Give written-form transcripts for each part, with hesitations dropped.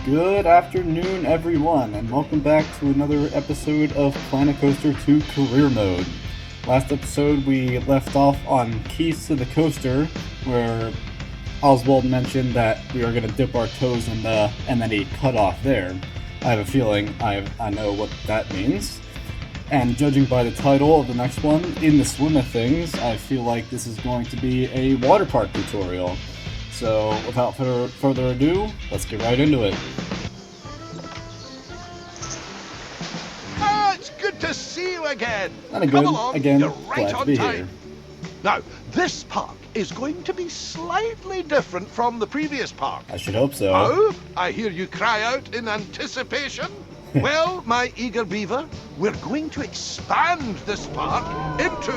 Good afternoon, everyone, and welcome back to another episode of Planet Coaster 2 Career Mode. Last episode, we left off on Keys to the Coaster, where Oswald mentioned that we are going to dip our toes in the, and then he cut off there. I have a feeling I know what that means. And judging by the title of the next one, In the Swim of Things, I feel like this is going to be a water park tutorial. So, without further ado, let's get right into it. It's good to see you again. Not Come good. along, Again, you're right glad to on be time. here. Now, this park is going to be slightly different from the previous park. I should hope so. Oh, I hear you cry out in anticipation. Well, my eager beaver, we're going to expand this park into,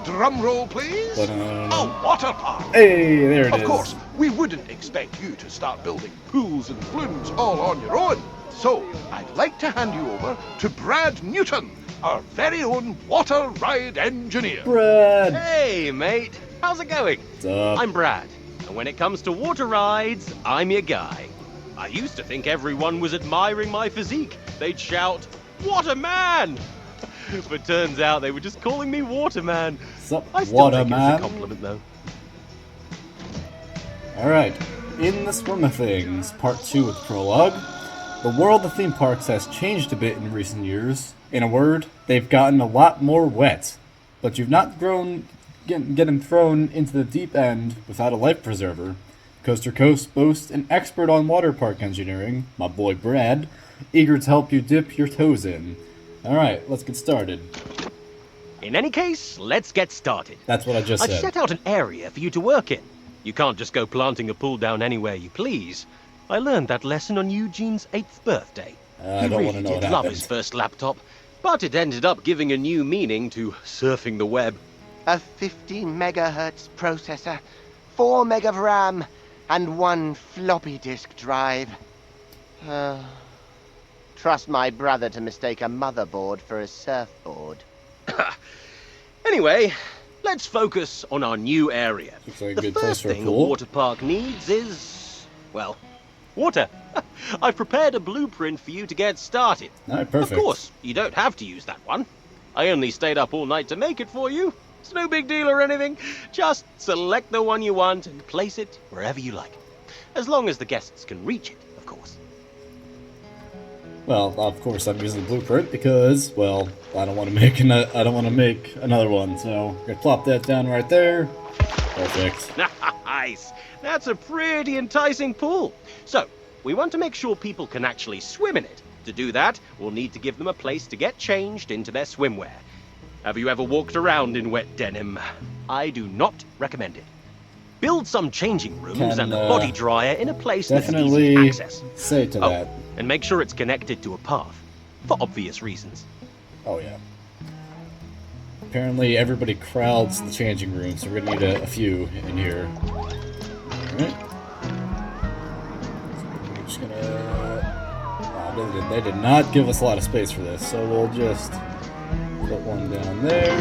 drumroll please, a water park. Hey, there it is. Of course, we wouldn't expect you to start building pools and flumes all on your own. So, I'd like to hand you over to Brad Newton, our very own water ride engineer. Brad! Hey, mate. How's it going? What's up? I'm Brad, and when it comes to water rides, I'm your guy. I used to think everyone was admiring my physique. They'd shout, "Waterman!" But turns out they were just calling me Waterman. Sup, I still think Waterman? it's a compliment, though. Alright, In the Swim of Things, Part 2 with Prologue. The world of theme parks has changed a bit in recent years. In a word, they've gotten a lot more wet. But you've not getting thrown into the deep end without a life preserver. Coaster Coast boasts an expert on water park engineering, my boy Brad, eager to help you dip your toes in. Alright, let's get started. In any case, let's get started. That's what I just I've said. set out an area for you to work in. You can't just go planting a pool down anywhere you please. I learned that lesson on Eugene's 8th birthday. I He don't really want to know what did love happened. his first laptop, but it ended up giving a new meaning to surfing the web. A 50 megahertz processor, 4 meg of RAM, and 1 floppy disk drive. Trust my brother to mistake a motherboard for a surfboard. Anyway, let's focus on our new area. Looks like a The good place first for a thing a pool. water park needs is, well, water. I've prepared a blueprint for you to get started. Alright, perfect. Of course, you don't have to use that one. I only stayed up all night to make it for you. It's no big deal or anything. Just select the one you want and place it wherever you like. As long as the guests can reach it, of course. Well, of course I'm using the blueprint because, well, I don't want to make another one. So I'm gonna plop that down right there. Perfect. Nice. That's a pretty enticing pool. So, we want to make sure people can actually swim in it. To do that, we'll need to give them a place to get changed into their swimwear. Have you ever walked around in wet denim? I do not recommend it. Build some changing rooms Can, and a body dryer in a place that's easy to Definitely access. say to Oh, that. and make sure it's connected to a path, for obvious reasons. Oh yeah. Apparently everybody crowds the changing room, so we're gonna need a few in here. Alright. So we're just gonna... Wow, they did not give us a lot of space for this, so we'll just put one down there.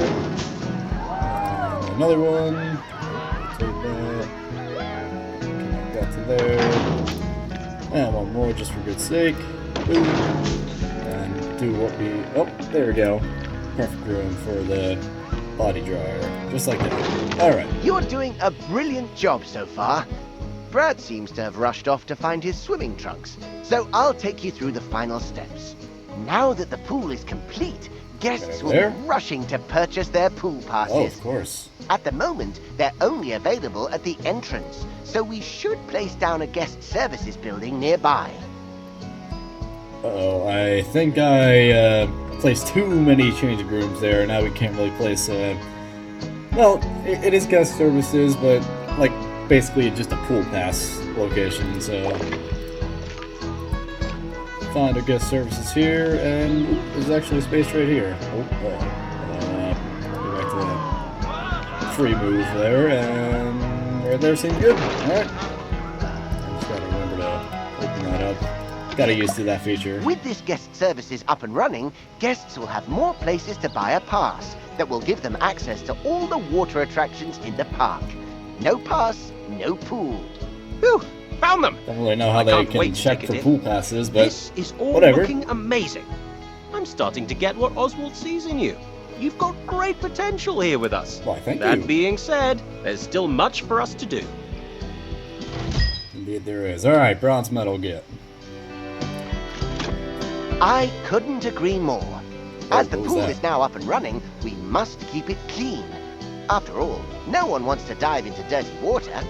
And another one. Take that. Connect that to there. And one more just for good sake. Boom. And do what we... Oh, there we go. Perfect room for the body dryer. Just like that. Alright. You're doing a brilliant job so far. Brad seems to have rushed off to find his swimming trunks, so I'll take you through the final steps. Now that the pool is complete, guests will There? be rushing to purchase their pool Oh, passes. of course. At the moment, they're only available at the entrance, so we should place down a guest services building nearby. Uh-oh, I think I placed too many changing rooms there. Now we can't really place... Well, it is guest services, but, like, basically just a pool pass location, so... Find our guest services here, and there's actually space right here. Oh, go back to that free move there, and right there seems good. Alright. I just gotta remember to open that up. Got used to that feature. With this guest services up and running, guests will have more places to buy a pass that will give them access to all the water attractions in the park. No pass, no pool. Whew, Found them! Don't really know how I they can't can wait to check take for it in. pool passes, but This is all whatever. looking amazing. I'm starting to get what Oswald sees in you. You've got great potential here with us. Why, thank That you. being said, there's still much for us to do. Indeed there is. Alright, bronze medal get. I couldn't agree more. As the what was pool that? is now up and running, we must keep it clean. After all, no one wants to dive into dirty water.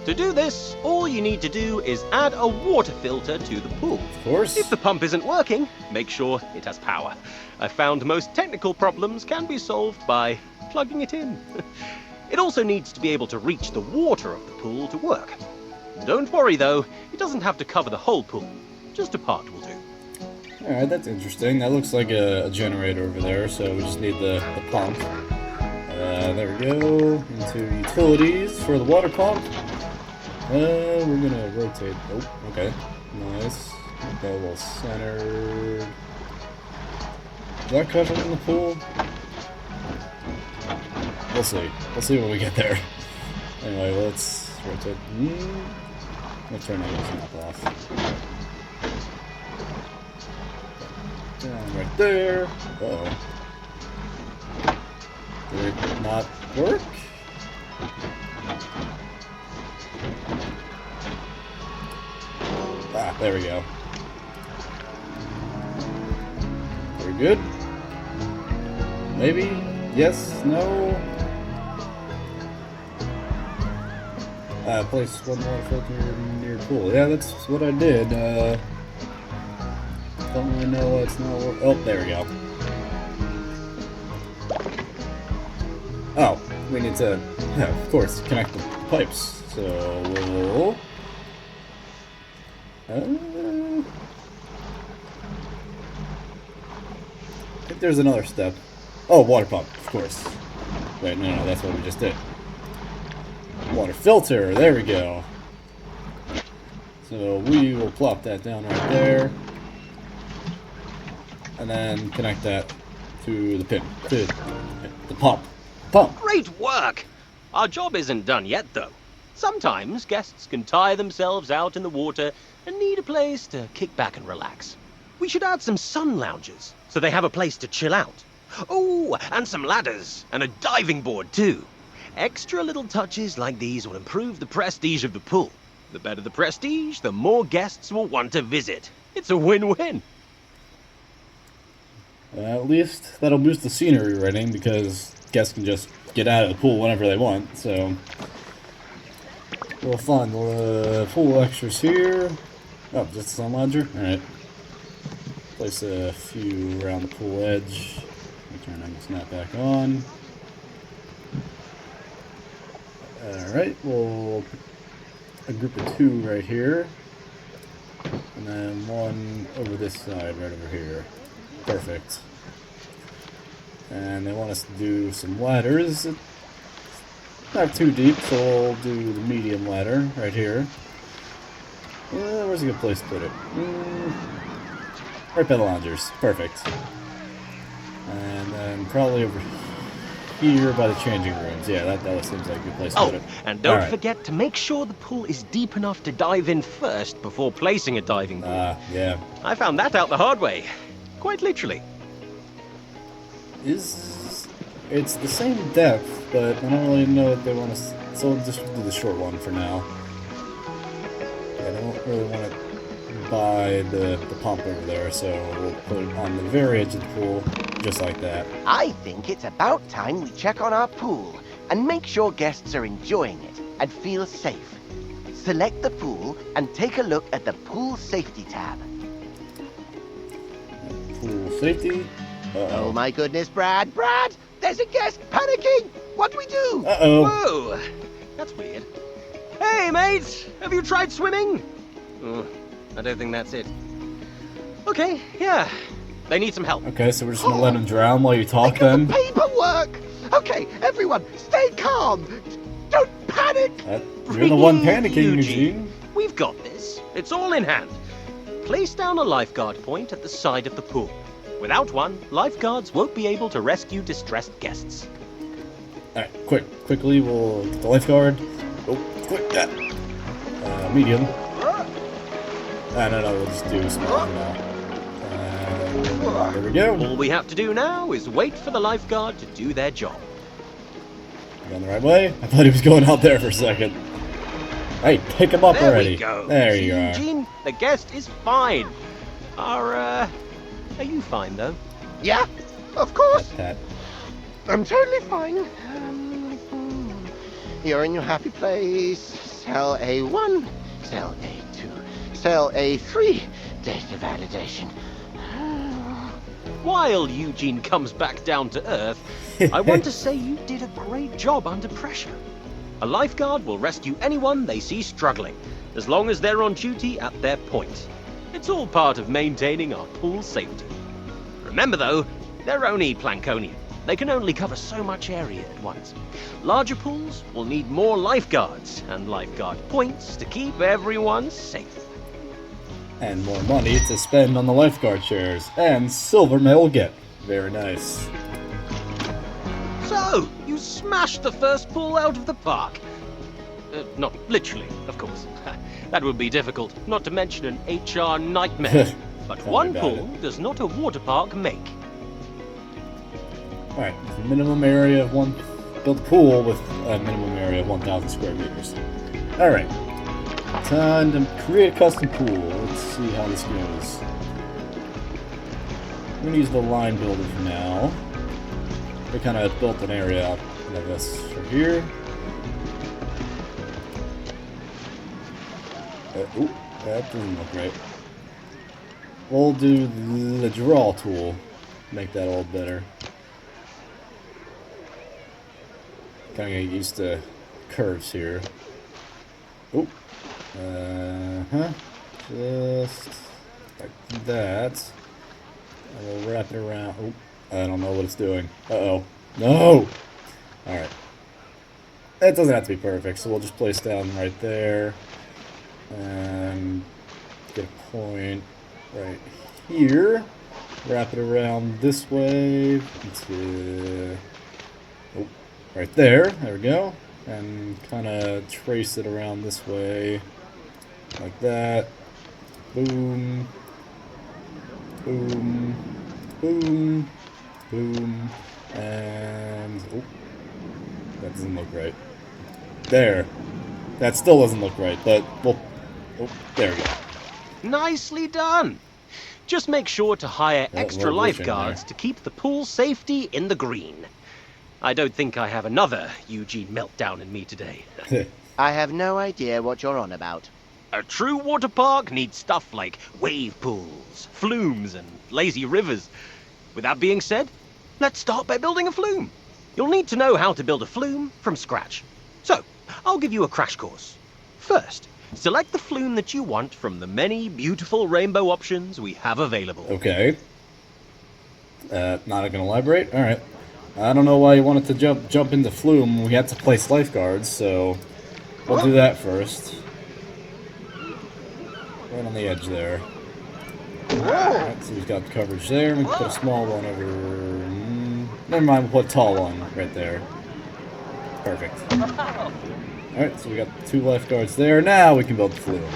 To do this, all you need to do is add a water filter to the pool. Of course. If the pump isn't working, make sure it has power. I found most technical problems can be solved by plugging it in. It also needs to be able to reach the water of the pool to work. Don't worry though, it doesn't have to cover the whole pool. Just a part will do. Alright, that's interesting. That looks like a generator over there, so we just need the pump. There we go. Into utilities for the water pump. We're gonna rotate. Oh, okay. Nice. Go a little centered. Is that covering the pool? We'll see. We'll see when we get there. Anyway, let's rotate. Let's turn that snap off. Down right there. Uh-oh. Did it not work? Ah, there we go. Very good. Maybe? Yes? No? Place one water filter near pool. Yeah, that's what I did. Don't really know why it's not working. Oh, there we go. Oh, we need to, yeah, of course, connect the pipes. So we'll... I think there's another step. Oh, water pump, of course. Wait, no, that's what we just did. Water filter, there we go. So we will plop that down right there. And then connect that to the pin, to the pump. Great work! Our job isn't done yet, though. Sometimes guests can tire themselves out in the water and need a place to kick back and relax. We should add some sun lounges so they have a place to chill out. Oh, and some ladders and a diving board, too. Extra little touches like these will improve the prestige of the pool. The better the prestige, the more guests will want to visit. It's a win-win. At least that'll boost the scenery rating because guests can just get out of the pool whenever they want, so we'll find the pool extras here. Oh, just a sun lounger? Alright. Place a few around the pool edge. Turn the snap back on. Alright, we'll put a group of 2 right here. And then 1 over this side, right over here. Perfect. And they want us to do some ladders. Not too deep, so we'll do the medium ladder right here. Where's a good place to put it? Right by the loungers. Perfect. And then probably over here by the changing rooms. Yeah, that seems like a good place to put it. And don't forget to make sure the pool is deep enough to dive in first before placing a diving board. Yeah. I found that out the hard way. Quite literally. It's the same depth, but I don't really know if they want to. So we'll just do the short one for now. I don't really want to buy the pump over there, so we'll put it on the very edge of the pool, just like that. I think it's about time we check on our pool and make sure guests are enjoying it and feel safe. Select the pool and take a look at the pool safety tab. Pool safety. Oh my goodness, Brad! Brad! There's a guest panicking! What do we do? Whoa! That's weird. Hey, mate! Have you tried swimming? I don't think that's it. Okay, yeah. They need some help. Okay, so we're just gonna let them drown while you talk then? The paperwork! Okay, everyone, stay calm! Don't panic! You're the one panicking, Eugene. We've got this. It's all in hand. Place down a lifeguard point at the side of the pool. Without one, lifeguards won't be able to rescue distressed guests. Alright, quickly we'll get the lifeguard. Oh, quick, medium. No, we'll just do small now. There we go. All we have to do now is wait for the lifeguard to do their job. Going the right way? I thought he was going out there for a second. Hey, pick him up already. We go. There you are. Eugene, the guest is fine. Are you fine though? Yeah, of course. Pat. I'm totally fine. You're in your happy place. Cell A1, cell A2, cell A3. Data validation. While Eugene comes back down to earth, I want to say you did a great job under pressure. A lifeguard will rescue anyone they see struggling, as long as they're on duty at their point. It's all part of maintaining our pool's safety. Remember though, they're only Plankonian. They can only cover so much area at once. Larger pools will need more lifeguards and lifeguard points to keep everyone safe. And more money to spend on the lifeguard shares. And silver medal get. Very nice. So, you smashed the first pool out of the park. Not literally, of course. That would be difficult, not to mention an HR nightmare. But one pool does not a water park make. Alright, minimum area of one. Build a pool with a minimum area of 1,000 square meters. Alright. Time to create a custom pool. Let's see how this goes. I'm gonna use the line builder for now. We kind of built an area out of this from here. Ooh, that doesn't look right. We'll do the draw tool. Make that a little better. Kind of get used to curves here. Ooh. Just like that. And we'll wrap it around. Oop, I don't know what it's doing. Uh-oh. No! Alright. That doesn't have to be perfect, so we'll just place down right there. And get a point right here. Wrap it around this way. Into, oh, right there. There we go. And kind of trace it around this way. Like that. Boom. Boom. Boom. Boom. And... oh, that doesn't look right. There. That still doesn't look right, but we'll... oh, there we go. Nicely done! Just make sure to hire extra lifeguards to keep the pool safety in the green. I don't think I have another Eugene meltdown in me today. I have no idea what you're on about. A true water park needs stuff like wave pools, flumes, and lazy rivers. With that being said, let's start by building a flume. You'll need to know how to build a flume from scratch. So, I'll give you a crash course. First, select the flume that you want from the many beautiful rainbow options we have available. Okay. Not gonna elaborate? Alright. I don't know why you wanted to jump into flume. We had to place lifeguards, so we'll do that first. Right on the edge there. Alright, so we've got coverage there. We can put a small one over... never mind, we'll put a tall one right there. Perfect. Alright, so we got 2 lifeguards there. Now we can build the flume.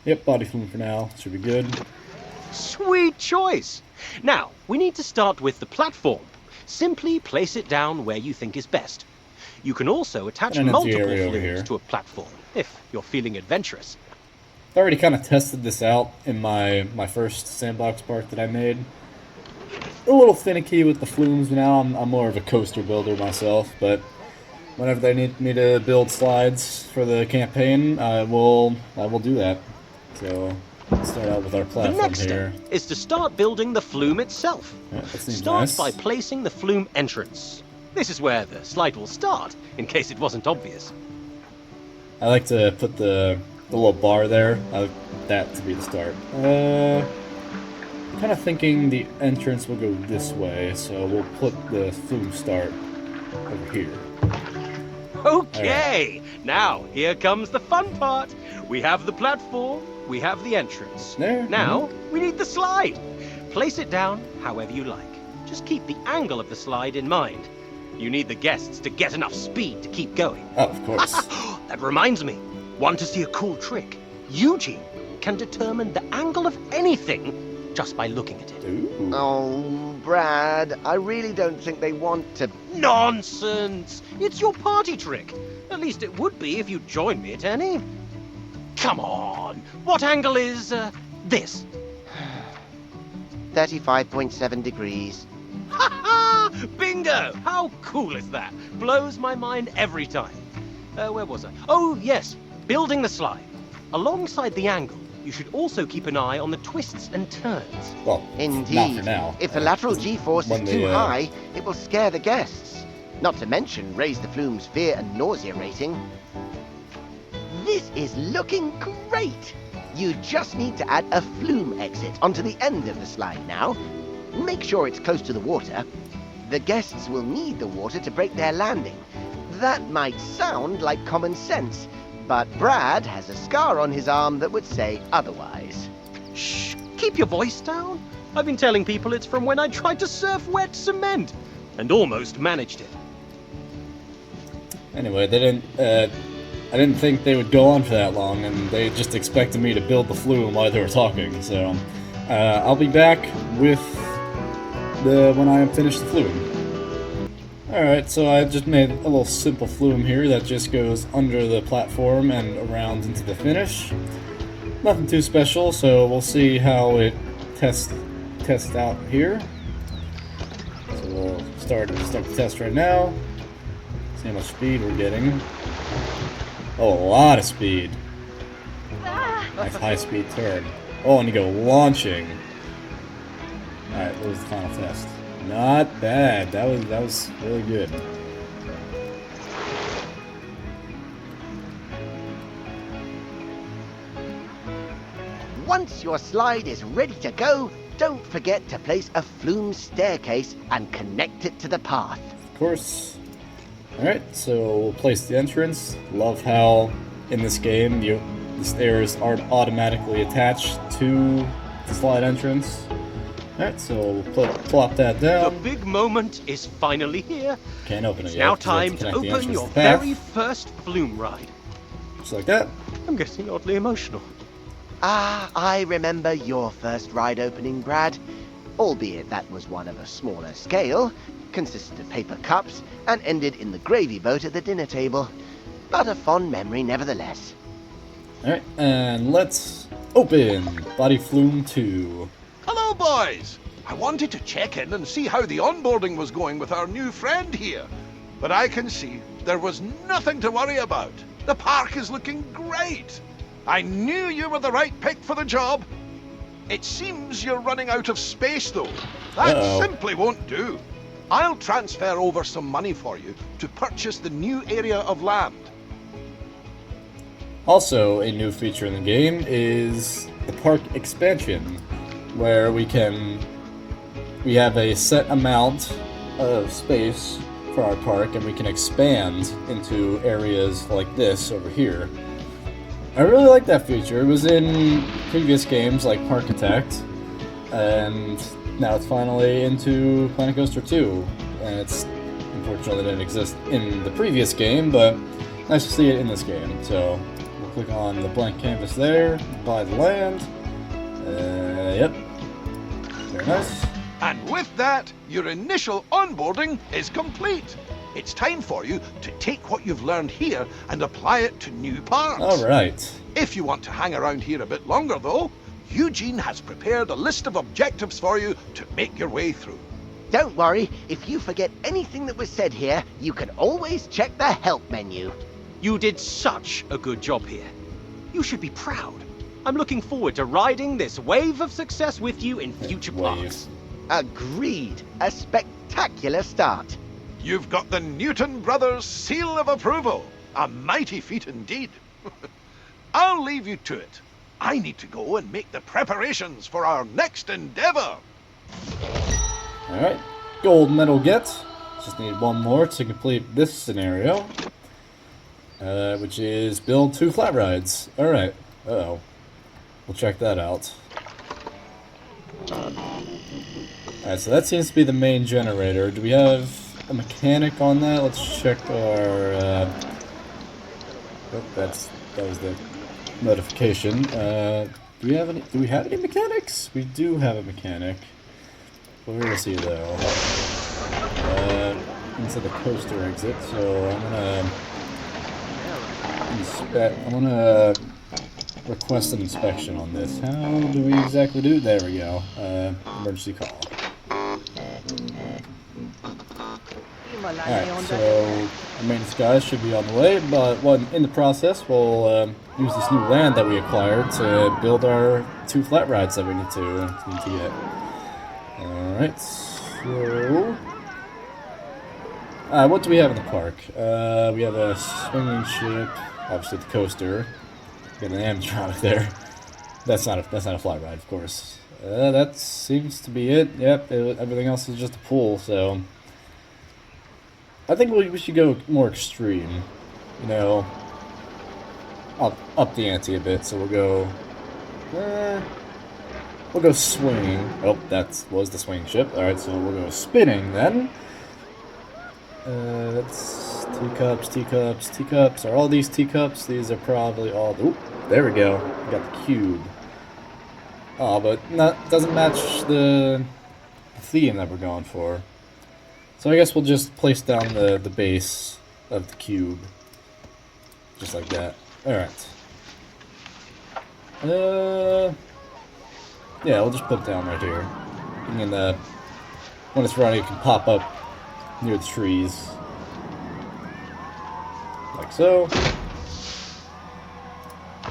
Yep, body flume for now. Should be good. Sweet choice! Now, we need to start with the platform. Simply place it down where you think is best. You can also attach multiple flumes to a platform, if you're feeling adventurous. I already kind of tested this out in my first sandbox park that I made. A little finicky with the flumes now. I'm more of a coaster builder myself, but whenever they need me to build slides for the campaign, I will do that. So let's start out with our platform The next here. step is to start building the flume itself. Yeah, that seems Start nice. by placing the flume entrance. This is where the slide will start, in case it wasn't obvious. I like to put the little bar there. I like that to be the start. I'm kind of thinking the entrance will go this way, so we'll put the flume start over here. Okay, now here comes the fun part. We have the platform, we have the entrance. There. Now we need the slide. Place it down however you like. Just keep the angle of the slide in mind. You need the guests to get enough speed to keep going. Oh, of course. That reminds me. Want to see a cool trick? Eugene can determine the angle of anything just by looking at it. Ooh. Oh, Brad, I really don't think they want to... Nonsense! It's your party trick. At least it would be if you joined me at any. Come on! What angle is, this? 35.7 degrees. Ha ha! Bingo! How cool is that? Blows my mind every time. Where was I? Oh, yes. Building the slide. Alongside the angle, you should also keep an eye on the twists and turns. Well, Indeed. not for now. If the lateral G-force is when too they, high, it will scare the guests. Not to mention raise the flume's fear and nausea rating. This is looking great! You just need to add a flume exit onto the end of the slide now. Make sure it's close to the water. The guests will need the water to break their landing. That might sound like common sense, but Brad has a scar on his arm that would say otherwise. Shh! Keep your voice down. I've been telling people it's from when I tried to surf wet cement and almost managed it. Anyway, they didn't. I didn't think they would go on for that long, and they just expected me to build the flume while they were talking. So, I'll be back with when I finish the flume. Alright, so I just made a little simple flume here that just goes under the platform and around into the finish. Nothing too special, so we'll see how it tests out here. So we'll start the test right now. See how much speed we're getting. Oh, a lot of speed. Nice high speed turn. Oh, and you go launching. Alright, what was the final test? Not bad. That was really good. Once your slide is ready to go, don't forget to place a flume staircase and connect it to the path. Of course. Alright, so we'll place the entrance. Love how in this game the stairs aren't automatically attached to the slide entrance. Alright, so we'll plop that down. The big moment is finally here. Can't open it It's yet. now 'cause you have time to connect the open entrance your to the path. very first flume ride. Just like that. I'm getting oddly emotional. Ah, I remember your first ride opening, Brad. Albeit that was one of a smaller scale, consisted of paper cups, and ended in the gravy boat at the dinner table. But a fond memory nevertheless. Alright, and let's open Body Flume 2. Hello, boys! I wanted to check in and see how the onboarding was going with our new friend here. But I can see there was nothing to worry about. The park is looking great. I knew you were the right pick for the job. It seems you're running out of space, though. That simply won't do. I'll transfer over some money for you to purchase the new area of land. Also, a new feature in the game is the park expansion, where we have a set amount of space for our park, and we can expand into areas like this over here. I really like that feature. It was in previous games like Parkitect, and now it's finally into Planet Coaster 2. And it's unfortunately didn't exist in the previous game, but nice to see it in this game. So we'll click on the blank canvas there, buy the land. Yep. Very nice. And with that, your initial onboarding is complete. It's time for you to take what you've learned here and apply it to new parks. Alright. If you want to hang around here a bit longer, though, Eugene has prepared a list of objectives for you to make your way through. Don't worry, if you forget anything that was said here, you can always check the help menu. You did such a good job here. You should be proud. I'm looking forward to riding this wave of success with you in future parks. Agreed. A spectacular start. You've got the Newton Brothers seal of approval. A mighty feat indeed. I'll leave you to it. I need to go and make the preparations for our next endeavor. Alright. Gold medal get. Just need one more to complete this scenario. Which is build 2 flat rides. Alright. Uh-oh. We'll check that out. Alright, so that seems to be the main generator. Do we have a mechanic on that? Let's check our Oh, that was the notification. Do we have any mechanics? We do have a mechanic. Where is he though? Into the coaster exit, so I'm gonna request an inspection on this. How do we exactly do it? There we go. Emergency call. Alright, so our maintenance guys should be on the way, but in the process, we'll use this new land that we acquired to build our 2 flat rides that we need to get. Alright, so... what do we have in the park? We have a swinging ship, obviously the coaster, got an animatronic there. That's not a flat ride, of course. That seems to be it. Yep, everything else is just a pool, so... I think we should go more extreme, you know, up the ante a bit. So we'll go swinging. Oh, that was the swing ship. All right, so we'll go spinning then. That's teacups, teacups, teacups. Are all these teacups? These are probably all. Oop, there we go. We got the cube. Oh, but doesn't match the theme that we're going for. So I guess we'll just place down the base of the cube. Just like that. Alright. Yeah, we'll just put it down right here. And then when it's running, it can pop up near the trees. Like so.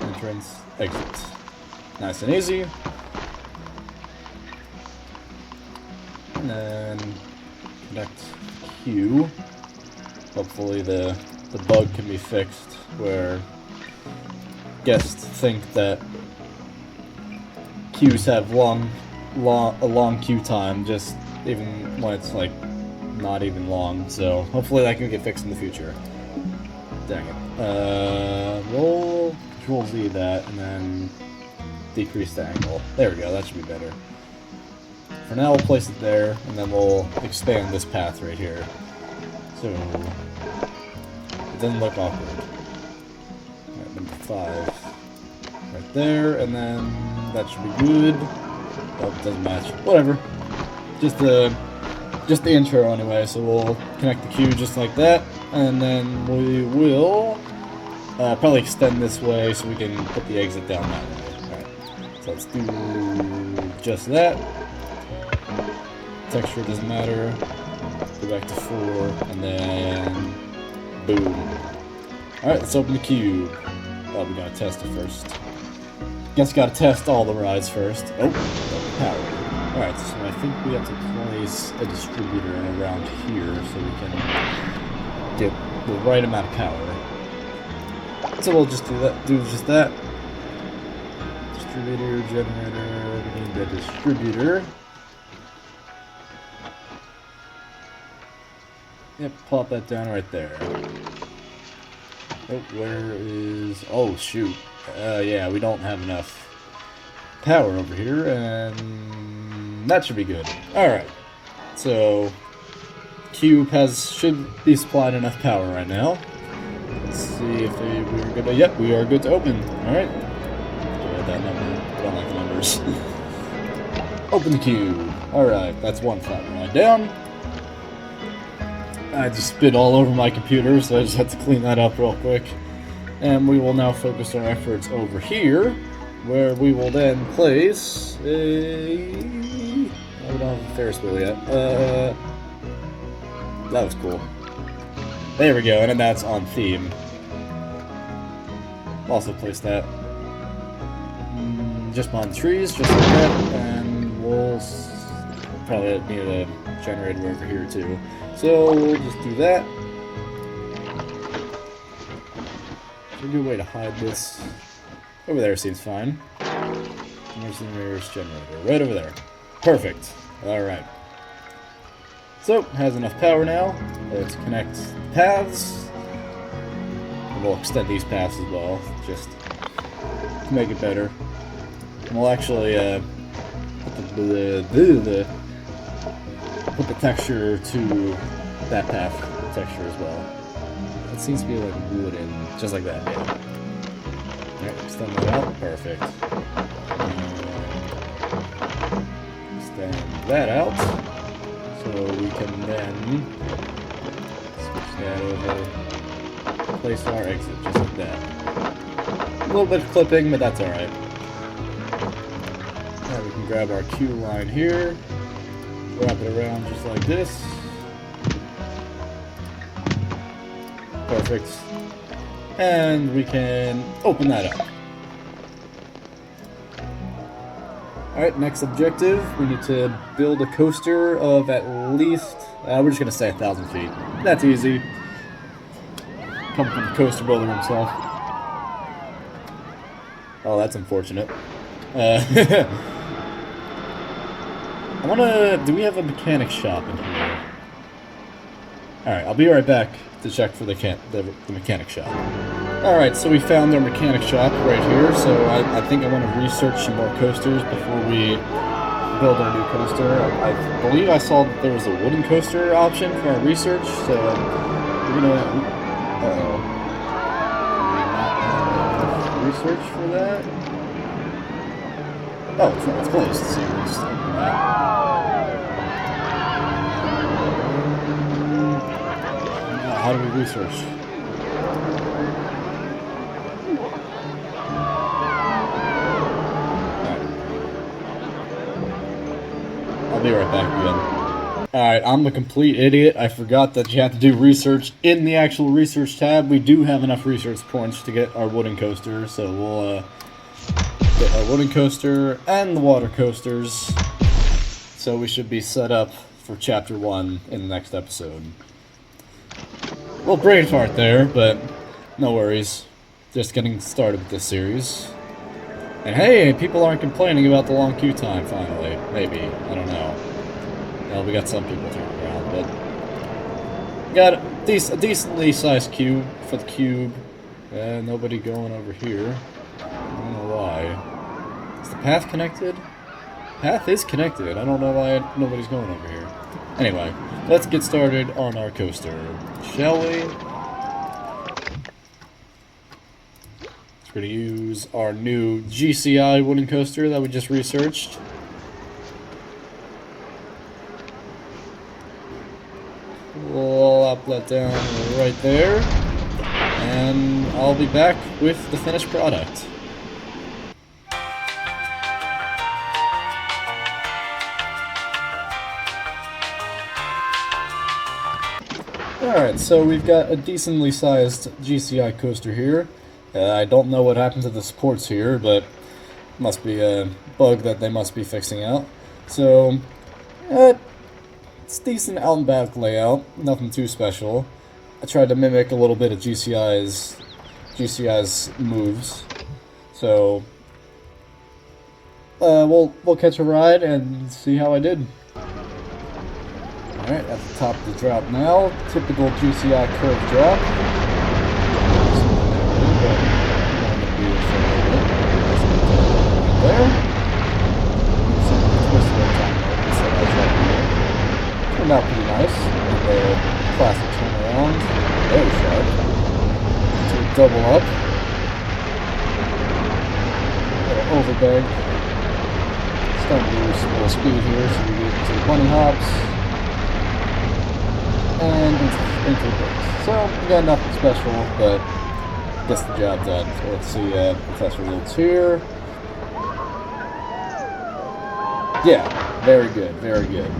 Entrance, exit. Nice and easy. And then... connect Q. Hopefully the bug can be fixed where guests think that queues have a long queue time, just even when it's like not even long. So hopefully that can get fixed in the future. Dang it. Roll Control Z that and then decrease the angle. There we go. That should be better. For now, we'll place it there, and then we'll expand this path right here. So, it doesn't look awkward. Alright, number 5. Right there, and then that should be good. Oh, it doesn't match. Whatever. Just the intro anyway, so we'll connect the queue just like that, and then we will probably extend this way so we can put the exit down that way. Alright, so let's do just that. Texture doesn't matter. Go back to 4, and then boom. Alright, let's open the cube. Oh, we gotta test it first. Guess gotta test all the rides first. Oh, power. Alright, so I think we have to place a distributor around here so we can get the right amount of power. So we'll just do just that. Distributor, generator, we need the distributor. Yep, plop that down right there. Oh, where is... Oh, shoot. Yeah, we don't have enough power over here, and that should be good. Alright. So, cube should be supplying enough power right now. Let's see if we're good to... Yep, we are good to open. Alright. That number. I don't like the numbers. Open the cube. Alright, that's one flat ride down. I just spit all over my computer, so I just have to clean that up real quick. And we will now focus our efforts over here, where we will then place a... Oh, we don't have a Ferris wheel yet. That was cool. There we go, and then that's on theme. Also place that just behind the trees, just like that, and we'll probably need a generator over here too. So we'll just do that. It's a good way to hide this. Over there seems fine. There's the nearest generator, right over there. Perfect. Alright. So, has enough power now. Let's connect paths. And we'll extend these paths as well, just to make it better. And we'll actually put put the texture to that path texture as well. seems to be like wooden, just like that, yeah. Alright, extend that out, perfect. Extend that out, so we can then switch that over, place our exit, just like that. A little bit of clipping, but that's alright. Now we can grab our Q line here, wrap it around just like this. Perfect. And we can open that up. Alright, next objective. We need to build a coaster of at least, we're just going to say 1,000 feet. That's easy. Come from the coaster builder himself. Oh, that's unfortunate. I wanna... Do we have a mechanic shop in here? Alright, I'll be right back to check for the mechanic shop. Alright, so we found our mechanic shop right here, so I think I want to research some more coasters before we build our new coaster. I believe I saw that there was a wooden coaster option for our research, so we're gonna... Uh-oh. Do we not have research for that? Oh, it's closed, so we'll just open that. How do we research? Alright. I'll be right back again. Alright, I'm a complete idiot. I forgot that you have to do research in the actual research tab. We do have enough research points to get our wooden coaster, so we'll get our wooden coaster and the water coasters. So we should be set up for Chapter 1 in the next episode. Well, brain fart there, but no worries. Just getting started with this series. And hey, people aren't complaining about the long queue time, finally. Maybe. I don't know. Well, we got some people turning around, but... Got a decently sized queue for the cube. Nobody going over here. I don't know why. Is the path connected? Path is connected. I don't know why nobody's going over here. Anyway, let's get started on our coaster, shall we? We're going to use our new GCI wooden coaster that we just researched. We'll lop that down right there. And I'll be back with the finished product. Alright, so we've got a decently sized GCI coaster here. I don't know what happened to the supports here, but must be a bug that they must be fixing out. So, it's decent out and back layout, nothing too special. I tried to mimic a little bit of GCI's moves. So, we'll catch a ride and see how I did. Alright, at the top of the drop now. Typical GCI curve drop. There. Turned out pretty nice. The classic turnaround. Very sharp. So double up. Little overbeg. Starting to lose a little speed here, so we get into the bunny hops. And into the brakes. So, again, nothing special, but gets the job done. So let's see test results here. Yeah, very good, very good.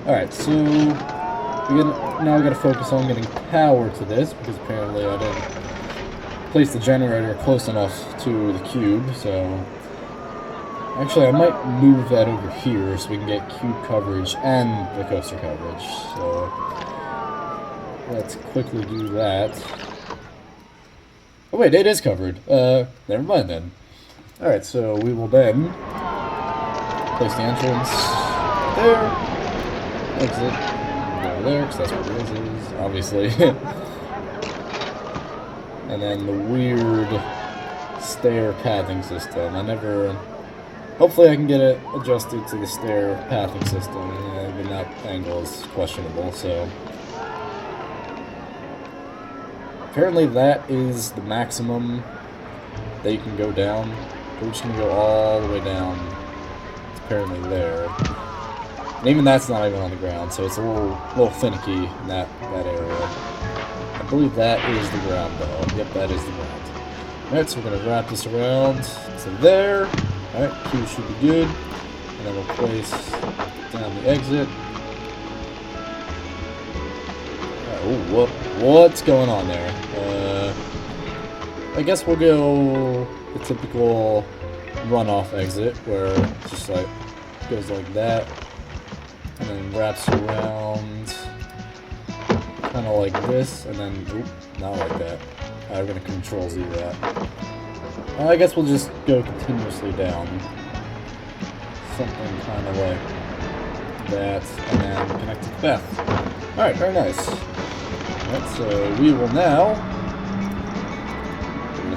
Alright, so now we gotta focus on getting power to this, because apparently I didn't place the generator close enough to the cube, so... Actually, I might move that over here so we can get cube coverage and the coaster coverage, so... Let's quickly do that. Oh wait, it is covered. Never mind then. Alright, so we will then place the entrance there. Exit over there, because that's what it is, obviously. And then the weird stair pathing system. Hopefully I can get it adjusted to the stair pathing system. But that angle is questionable, so... apparently that is the maximum that you can go down. We're just going to go all the way down. It's apparently there. And even that's not even on the ground, so it's a little finicky in that area. I believe that is the ground, though. Yep, that is the ground. Alright, so we're going to wrap this around. So there. Alright, Q should be good. And then we'll place down the exit. Oh, what's going on there? I guess we'll go the typical runoff exit, where it just like goes like that, and then wraps around, kind of like this, and then not like that. We're gonna Control Z that. I guess we'll just go continuously down, something kind of like that, and then connect to the path. All right, very nice. Alright, so we will now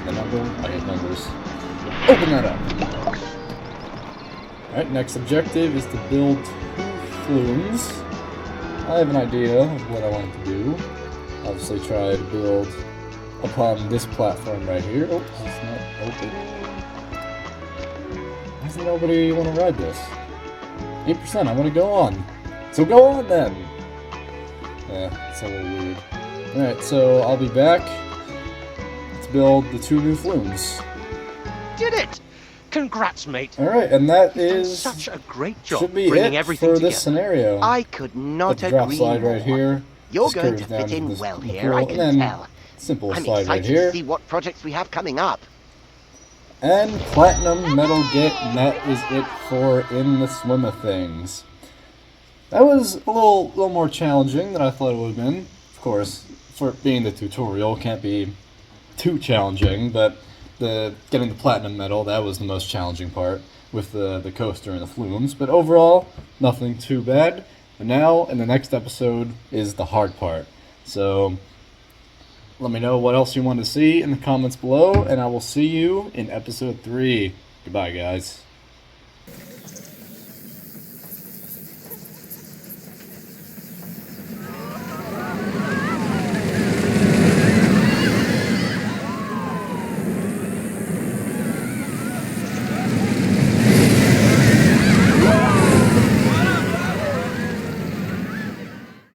the number. I hate numbers. Open that up. Alright, next objective is to build 2 flumes. I have an idea of what I want to do. Obviously try to build upon this platform right here. Oh, it's not open. Why doesn't nobody want to ride this? 8%, I want to go on. So go on then! Yeah, it's a little weird. Alright, so I'll be back to build the 2 new flumes. Did it! Congrats, mate. Alright, and that is such a great job should be bringing it everything for together. this scenario. I could not Got the drop agree slide more. right here. You're Just going curves to down fit in this well pool, here, I and can then tell. simple I'm slide excited right here. to see what projects we have coming up. And platinum medal get, and that is it for In the Swim of Things. That was a little more challenging than I thought it would have been. Of course, for it being the tutorial, can't be too challenging, but getting the platinum medal, that was the most challenging part with the coaster and the flumes. But overall, nothing too bad. And now, in the next episode, is the hard part. So, let me know what else you want to see in the comments below, and I will see you in episode 3. Goodbye, guys.